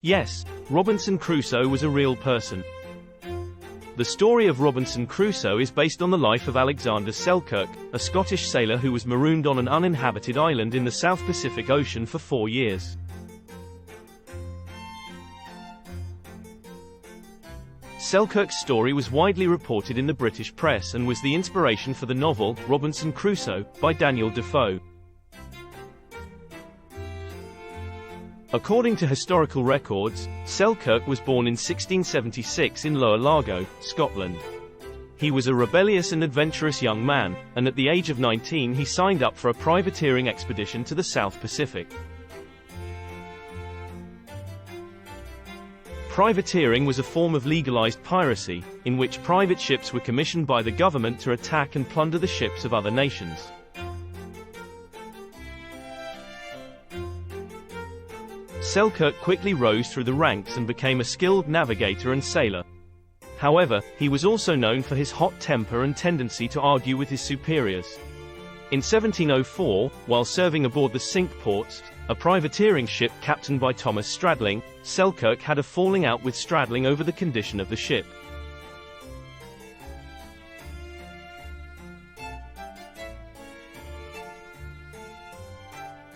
Yes, Robinson Crusoe was a real person. The story of Robinson Crusoe is based on the life of Alexander Selkirk, a Scottish sailor who was marooned on an uninhabited island in the South Pacific Ocean for 4 years. Selkirk's story was widely reported in the British press and was the inspiration for the novel, Robinson Crusoe, by Daniel Defoe. According to historical records, Selkirk was born in 1676 in Lower Largo, Scotland. He was a rebellious and adventurous young man, and at the age of 19 he signed up for a privateering expedition to the South Pacific. Privateering was a form of legalized piracy, in which private ships were commissioned by the government to attack and plunder the ships of other nations. Selkirk quickly rose through the ranks and became a skilled navigator and sailor. However, he was also known for his hot temper and tendency to argue with his superiors. In 1704, while serving aboard the Cinque Ports, a privateering ship captained by Thomas Stradling, Selkirk had a falling out with Stradling over the condition of the ship.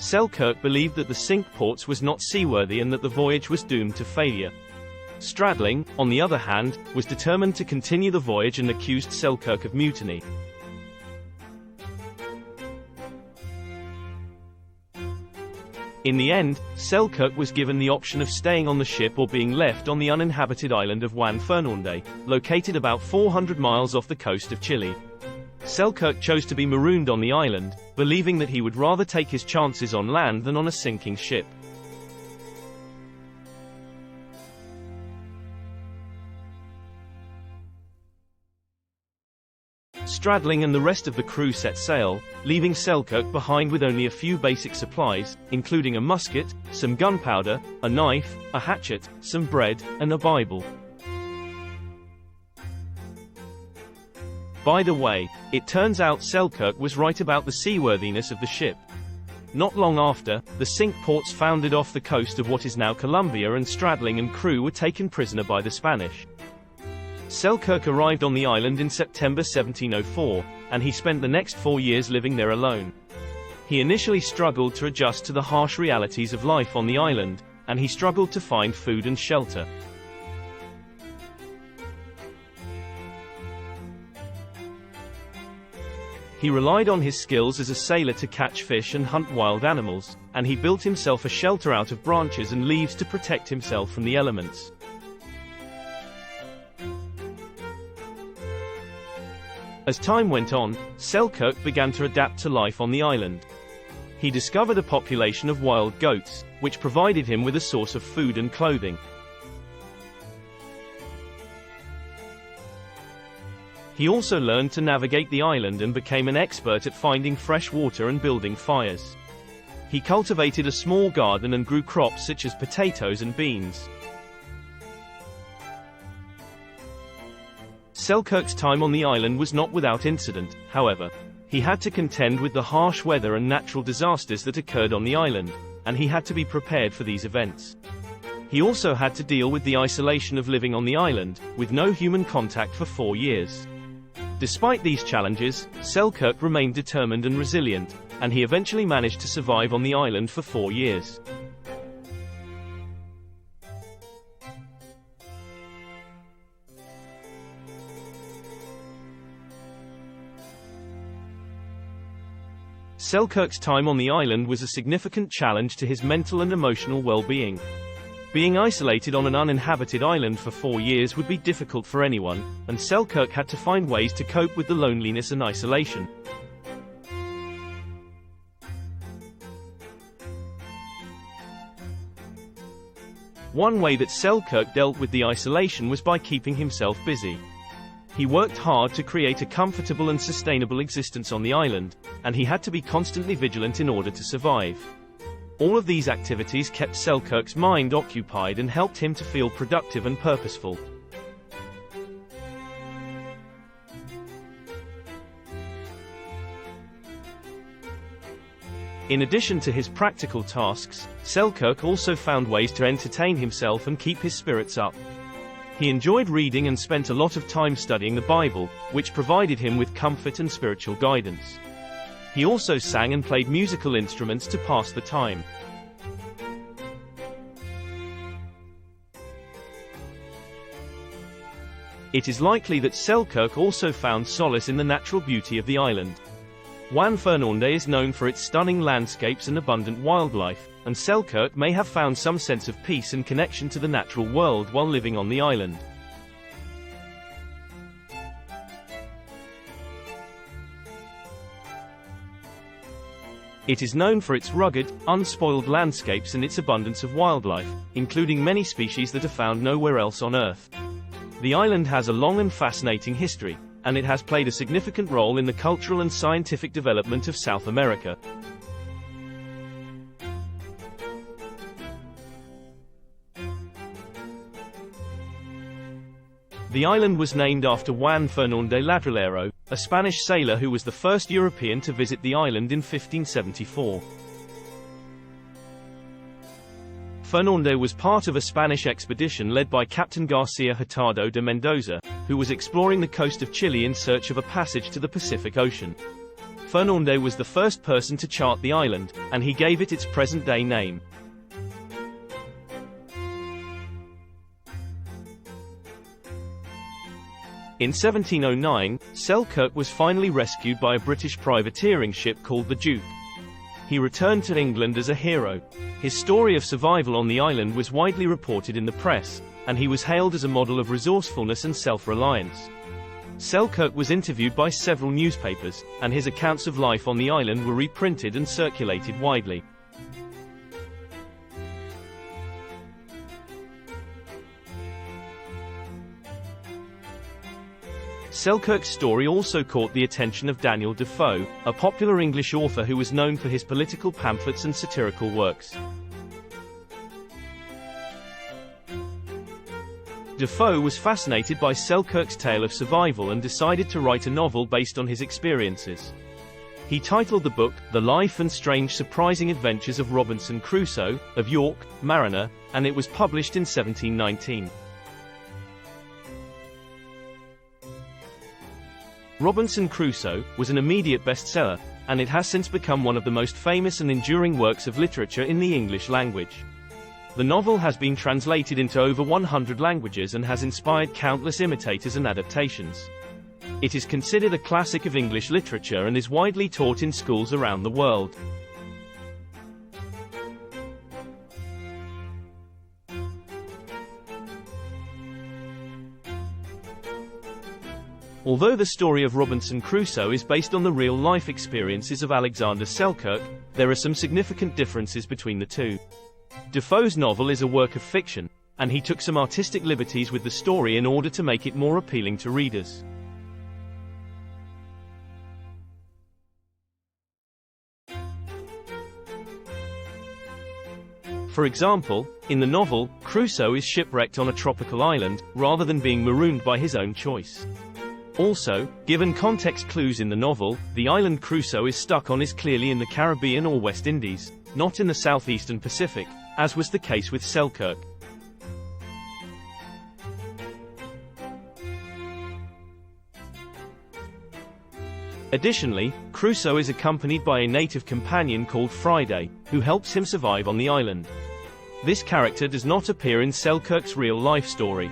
Selkirk believed that the Cinque Ports was not seaworthy and that the voyage was doomed to failure. Stradling, on the other hand, was determined to continue the voyage and accused Selkirk of mutiny. In the end, Selkirk was given the option of staying on the ship or being left on the uninhabited island of Juan Fernández, located about 400 miles off the coast of Chile. Selkirk chose to be marooned on the island, believing that he would rather take his chances on land than on a sinking ship. Stradling and the rest of the crew set sail, leaving Selkirk behind with only a few basic supplies, including a musket, some gunpowder, a knife, a hatchet, some bread, and a Bible. By the way, it turns out Selkirk was right about the seaworthiness of the ship. Not long after, the Cinque Ports foundered off the coast of what is now Colombia, and Stradling and crew were taken prisoner by the Spanish. Selkirk arrived on the island in September 1704, and he spent the next 4 years living there alone. He initially struggled to adjust to the harsh realities of life on the island, and he struggled to find food and shelter. He relied on his skills as a sailor to catch fish and hunt wild animals, and he built himself a shelter out of branches and leaves to protect himself from the elements. As time went on, Selkirk began to adapt to life on the island. He discovered a population of wild goats, which provided him with a source of food and clothing. He also learned to navigate the island and became an expert at finding fresh water and building fires. He cultivated a small garden and grew crops such as potatoes and beans. Selkirk's time on the island was not without incident, however. He had to contend with the harsh weather and natural disasters that occurred on the island, and he had to be prepared for these events. He also had to deal with the isolation of living on the island, with no human contact for 4 years. Despite these challenges, Selkirk remained determined and resilient, and he eventually managed to survive on the island for 4 years. Selkirk's time on the island was a significant challenge to his mental and emotional well-being. Being isolated on an uninhabited island for 4 years would be difficult for anyone, and Selkirk had to find ways to cope with the loneliness and isolation. One way that Selkirk dealt with the isolation was by keeping himself busy. He worked hard to create a comfortable and sustainable existence on the island, and he had to be constantly vigilant in order to survive. All of these activities kept Selkirk's mind occupied and helped him to feel productive and purposeful. In addition to his practical tasks, Selkirk also found ways to entertain himself and keep his spirits up. He enjoyed reading and spent a lot of time studying the Bible, which provided him with comfort and spiritual guidance. He also sang and played musical instruments to pass the time. It is likely that Selkirk also found solace in the natural beauty of the island. Juan Fernández is known for its stunning landscapes and abundant wildlife, and Selkirk may have found some sense of peace and connection to the natural world while living on the island. It is known for its rugged, unspoiled landscapes and its abundance of wildlife, including many species that are found nowhere else on Earth. The island has a long and fascinating history, and it has played a significant role in the cultural and scientific development of South America. The island was named after Juan Fernández Ladrillero, a Spanish sailor who was the first European to visit the island in 1574. Fernández was part of a Spanish expedition led by Captain Garcia Hurtado de Mendoza, who was exploring the coast of Chile in search of a passage to the Pacific Ocean. Fernández was the first person to chart the island, and he gave it its present-day name. In 1709, Selkirk was finally rescued by a British privateering ship called the Duke. He returned to England as a hero. His story of survival on the island was widely reported in the press, and he was hailed as a model of resourcefulness and self-reliance. Selkirk was interviewed by several newspapers, and his accounts of life on the island were reprinted and circulated widely. Selkirk's story also caught the attention of Daniel Defoe, a popular English author who was known for his political pamphlets and satirical works. Defoe was fascinated by Selkirk's tale of survival and decided to write a novel based on his experiences. He titled the book, The Life and Strange Surprising Adventures of Robinson Crusoe, of York, Mariner, and it was published in 1719. Robinson Crusoe was an immediate bestseller, and it has since become one of the most famous and enduring works of literature in the English language. The novel has been translated into over 100 languages and has inspired countless imitators and adaptations. It is considered a classic of English literature and is widely taught in schools around the world. Although the story of Robinson Crusoe is based on the real-life experiences of Alexander Selkirk, there are some significant differences between the two. Defoe's novel is a work of fiction, and he took some artistic liberties with the story in order to make it more appealing to readers. For example, in the novel, Crusoe is shipwrecked on a tropical island, rather than being marooned by his own choice. Also, given context clues in the novel, the island Crusoe is stuck on is clearly in the Caribbean or West Indies, not in the southeastern Pacific, as was the case with Selkirk. Additionally, Crusoe is accompanied by a native companion called Friday, who helps him survive on the island. This character does not appear in Selkirk's real-life story.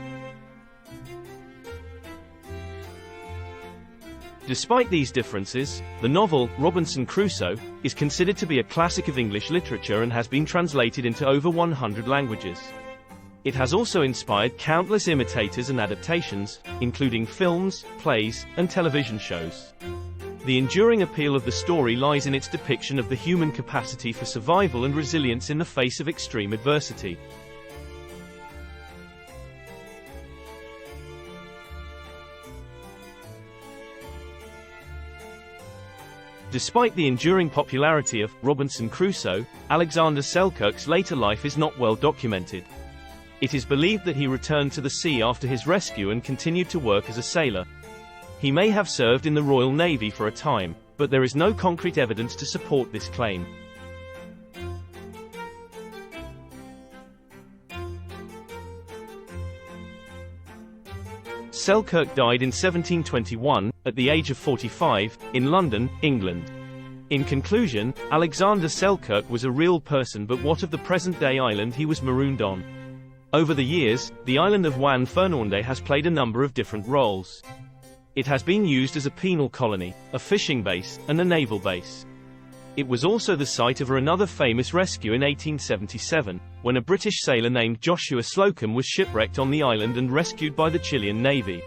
Despite these differences, the novel, Robinson Crusoe, is considered to be a classic of English literature and has been translated into over 100 languages. It has also inspired countless imitators and adaptations, including films, plays, and television shows. The enduring appeal of the story lies in its depiction of the human capacity for survival and resilience in the face of extreme adversity. Despite the enduring popularity of Robinson Crusoe, Alexander Selkirk's later life is not well documented. It is believed that he returned to the sea after his rescue and continued to work as a sailor. He may have served in the Royal Navy for a time, but there is no concrete evidence to support this claim. Selkirk died in 1721, at the age of 45, in London, England. In conclusion, Alexander Selkirk was a real person, but what of the present-day island he was marooned on? Over the years, the island of Juan Fernández has played a number of different roles. It has been used as a penal colony, a fishing base, and a naval base. It was also the site of another famous rescue in 1877, when a British sailor named Joshua Slocum was shipwrecked on the island and rescued by the Chilean Navy.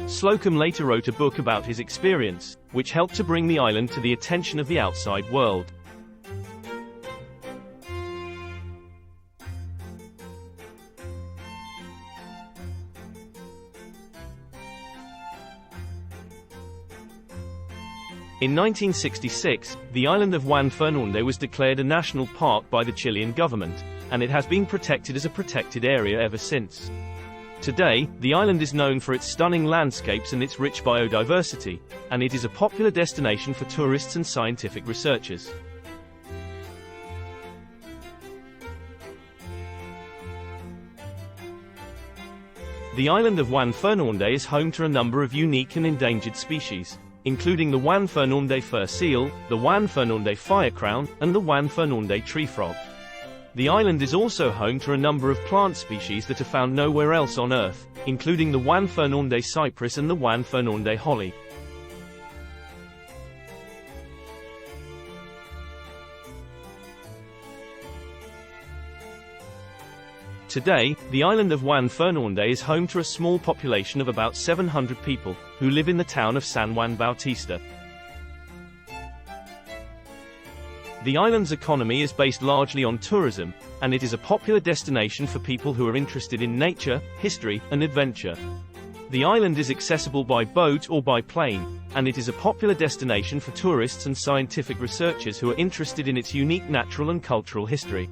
Slocum later wrote a book about his experience, which helped to bring the island to the attention of the outside world. In 1966, the island of Juan Fernández was declared a national park by the Chilean government, and it has been protected as a protected area ever since. Today, the island is known for its stunning landscapes and its rich biodiversity, and it is a popular destination for tourists and scientific researchers. The island of Juan Fernández is home to a number of unique and endangered species, including the Juan Fernández fur seal, the Juan Fernández firecrown, and the Juan Fernández tree frog. The island is also home to a number of plant species that are found nowhere else on Earth, including the Juan Fernández cypress and the Juan Fernández holly. Today, the island of Juan Fernández is home to a small population of about 700 people, who live in the town of San Juan Bautista. The island's economy is based largely on tourism, and it is a popular destination for people who are interested in nature, history, and adventure. The island is accessible by boat or by plane, and it is a popular destination for tourists and scientific researchers who are interested in its unique natural and cultural history.